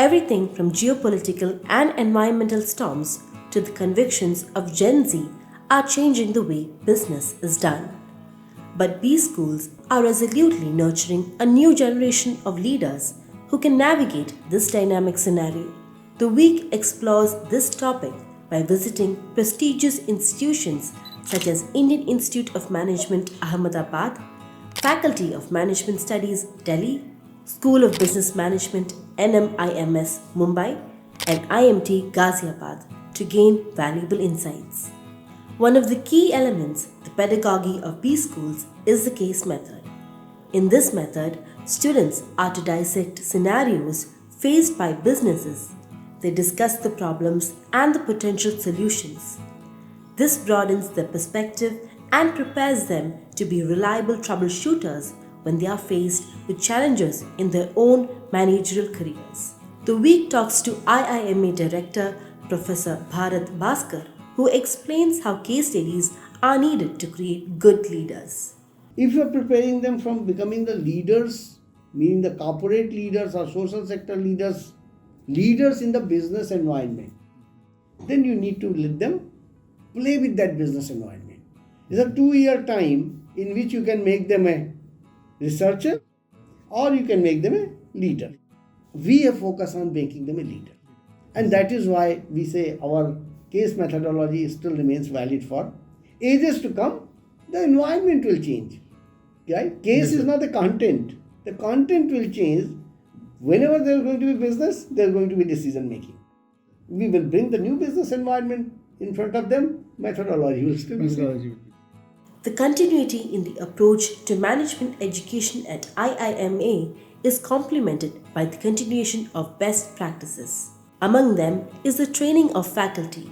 Everything from geopolitical and environmental storms to the convictions of Gen Z are changing the way business is done. But B schools are resolutely nurturing a new generation of leaders who can navigate this dynamic scenario. The week explores this topic by visiting prestigious institutions such as Indian Institute of Management Ahmedabad, Faculty of Management Studies Delhi, School of Business Management NMIMS Mumbai, and IMT Ghaziabad to gain valuable insights. One of the key elements, the pedagogy of B schools, is the case method. In this method, students are to dissect scenarios faced by businesses. They discuss the problems and the potential solutions. This broadens their perspective and prepares them to be reliable troubleshooters when they are faced with challenges in their own managerial careers. The week talks to IIMA Director Professor Bharat Bhaskar, who explains how case studies are needed to create good leaders. If you are preparing them from becoming the leaders, meaning the corporate leaders or social sector leaders, leaders in the business environment, then you need to let them play with that business environment. It's a 2-year time in which you can make them a researcher or you can make them a leader. We have focused on making them a leader. And that is why we say our case methodology still remains valid for ages to come. The environment will change. Right? Case is not the content. The content will change. Whenever there is going to be business, there is going to be decision making. We will bring the new business environment in front of them. Methodology will still be the same. The continuity in the approach to management education at IIMA is complemented by the continuation of best practices. Among them is the training of faculty.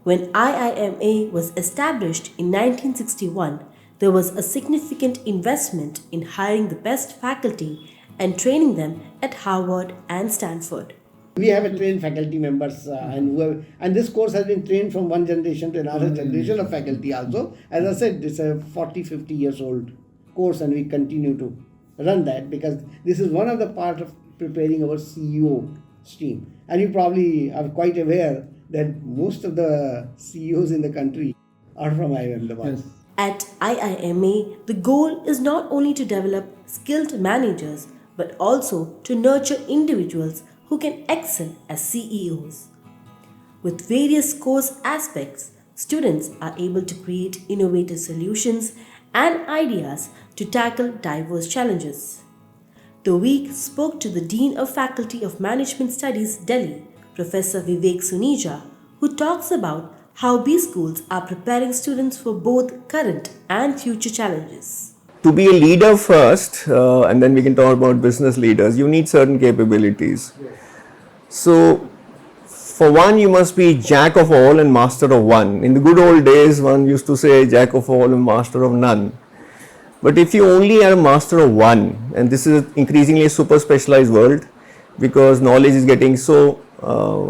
When IIMA was established in 1961, there was a significant investment in hiring the best faculty and training them at Harvard and Stanford. We have trained faculty members and this course has been trained from one generation to another generation of faculty also. As I said, it's a 40-50 years old course and we continue to run that because this is one of the part of preparing our CEO stream. And you probably are quite aware that most of the CEOs in the country are from Ahmedabad. Yes. At IIMA, the goal is not only to develop skilled managers but also to nurture individuals who can excel as CEOs. With various course aspects, students are able to create innovative solutions and ideas to tackle diverse challenges. The week spoke to the Dean of Faculty of Management Studies Delhi, Professor Vivek Suneja, who talks about how B schools are preparing students for both current and future challenges. To be a leader first, and then we can talk about business leaders, you need certain capabilities. So, for one, you must be jack of all and master of one. In the good old days, one used to say jack of all and master of none. But if you only are a master of one, and this is increasingly a super specialized world because knowledge is getting so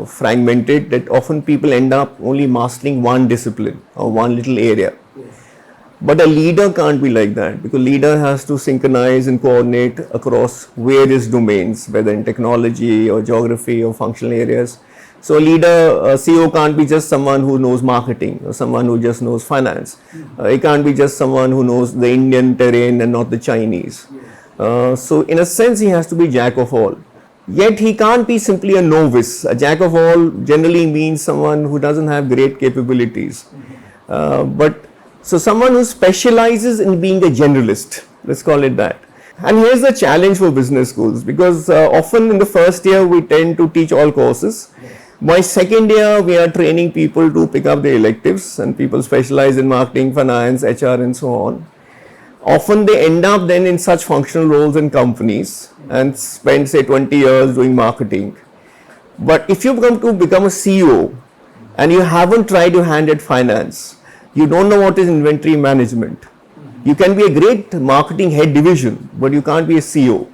fragmented that often people end up only mastering one discipline or one little area. But a leader can't be like that because leader has to synchronize and coordinate across various domains, whether in technology or geography or functional areas. So a leader, a CEO can't be just someone who knows marketing or someone who just knows finance. It can't be just someone who knows the Indian terrain and not the Chinese. So in a sense, he has to be jack of all. Yet he can't be simply a novice. A jack of all generally means someone who doesn't have great capabilities. So someone who specializes in being a generalist, let's call it that. And here's the challenge for business schools because often in the first year we tend to teach all courses. By second year we are training people to pick up the electives and people specialize in marketing, finance, HR and so on. Often they end up then in such functional roles in companies and spend say 20 years doing marketing. But if you become a CEO and you haven't tried your hand at finance, you don't know what is inventory management. You can be a great marketing head division, but you can't be a CEO.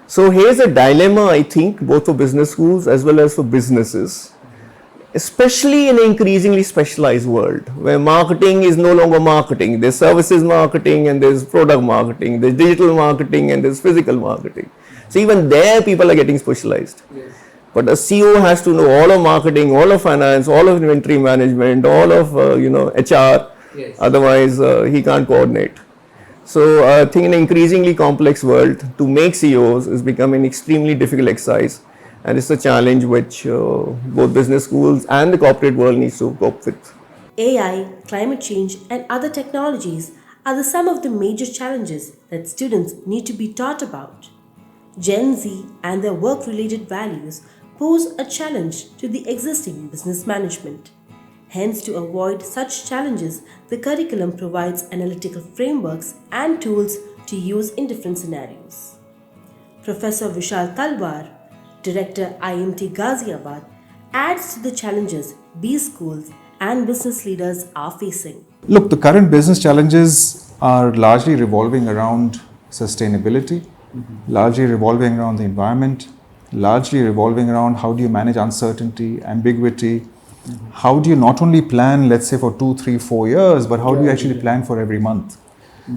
So here's a dilemma, I think, both for business schools as well as for businesses, especially in an increasingly specialized world where marketing is no longer marketing. There's services marketing and there's product marketing, there's digital marketing and there's physical marketing. So even there people are getting specialized. But a CEO has to know all of marketing, all of finance, all of inventory management, all of HR. Yes. Otherwise, he can't coordinate. So I think in an increasingly complex world, to make CEOs is becoming an extremely difficult exercise, and it's a challenge which both business schools and the corporate world needs to cope with. AI, climate change, and other technologies are some of the major challenges that students need to be taught about. Gen Z and their work related values pose a challenge to the existing business management. Hence, to avoid such challenges, the curriculum provides analytical frameworks and tools to use in different scenarios. Professor Vishal Talwar, Director IMT Ghaziabad, adds to the challenges B schools and business leaders are facing. Look, the current business challenges are largely revolving around sustainability, largely revolving around the environment, largely revolving around how do you manage uncertainty, ambiguity, how do you not only plan, let's say, for 2, 3, 4 years, but how do you actually plan for every month?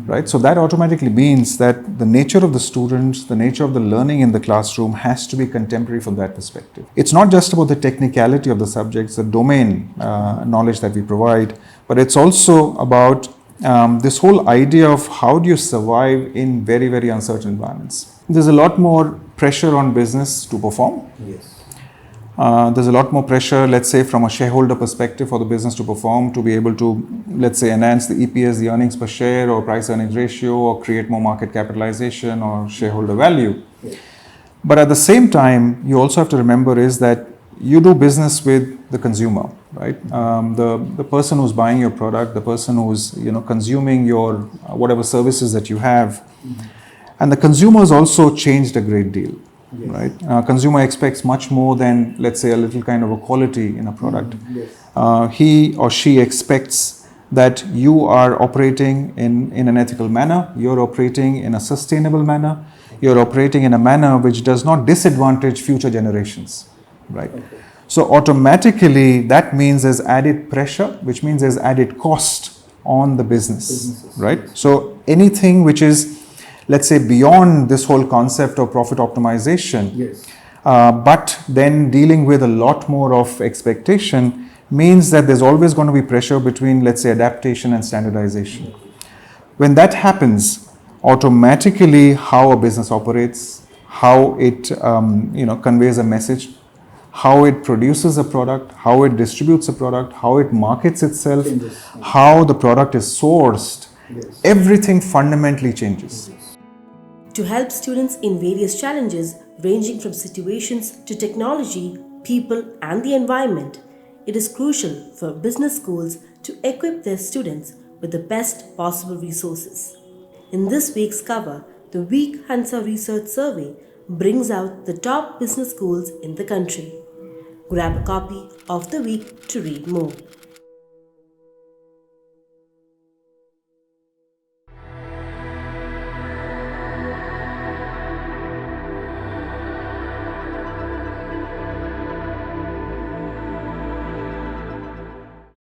Right? So that automatically means that the nature of the students, the nature of the learning in the classroom has to be contemporary from that perspective. It's not just about the technicality of the subjects, the domain knowledge that we provide, but it's also about this whole idea of how do you survive in very, very uncertain environments. There's a lot more pressure on business to perform. Yes. There's a lot more pressure, let's say, from a shareholder perspective for the business to perform, to be able to, let's say, enhance the EPS, the earnings per share or price earnings ratio, or create more market capitalization or shareholder value. Yes. But at the same time, you also have to remember is that you do business with the consumer, right? The person who's buying your product, the person who's consuming your whatever services that you have, and the consumers also changed a great deal. Yes. Right? Consumer expects much more than, let's say, a little kind of a quality in a product. Yes. He or she expects that you are operating in an ethical manner, you're operating in a sustainable manner, you're operating in a manner which does not disadvantage future generations. Right? Okay. So automatically that means there's added pressure, which means there's added cost on the businesses. Right? Yes. So anything which is, let's say, beyond this whole concept of profit optimization, Yes. But then dealing with a lot more of expectation means that there's always going to be pressure between, let's say, adaptation and standardization. When that happens, automatically how a business operates, how it conveys a message, how it produces a product, how it distributes a product, how it markets itself, how the product is sourced, Yes. everything fundamentally changes. To help students in various challenges ranging from situations to technology, people, and the environment, it is crucial for business schools to equip their students with the best possible resources. In this week's cover, the WEEK-Hansa Research Survey brings out the top business schools in the country. Grab a copy of the week to read more.